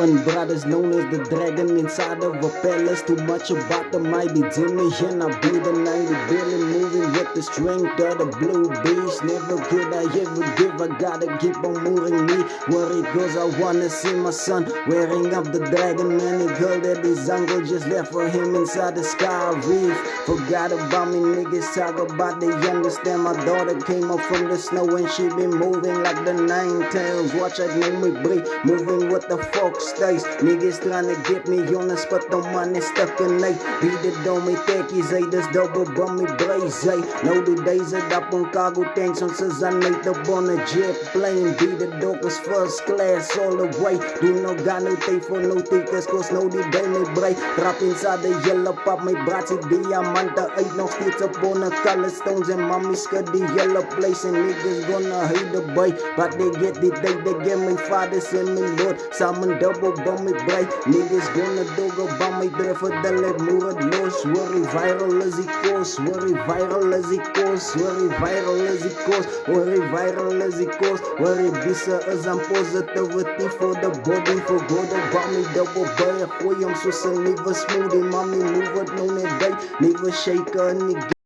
One brothers known as the dragon inside of a palace. Too much about the mighty Jimmy, and I be the 90 billion moving with the strength of the blue beast. Never could I ever give, I gotta keep on moving me. Where it goes, I wanna see my son wearing up the dragon. Man, the girl that his uncle just left for him inside the sky reef. Forgot about me, niggas talk about they understand. My daughter came up from the snow and she been moving like the nine tails. Watch I know me breathe, moving with the fox stays. Niggas tryna get me on the spot, the money stuck in night. Be the dome tekkies, das double bummy blaze. Know the days of up on cargo tanks on Sazanate up on a jet plane. Be the dopest first class all the way. Do no got no take for no takers, cause no die day me break. Drop inside the yellow pop, my bratty diamante. Ain't no steeds up on the color stones and mommy scared the yellow place. And niggas gonna hate the boy, but they get the day they get me father send me Lord. Salmon double bum me bright. Niggas gonna do go bum me breath for the leg moer los. Worry viral as it goes, worry viral as it goes, worry viral as it goes, worry viral as it goes. Worry bisa as I'm positivity for the body for good. Bum me double boy, gooi hom soos 'n nuwe smoothie. Mommy move it no net day, nuwe shaker in die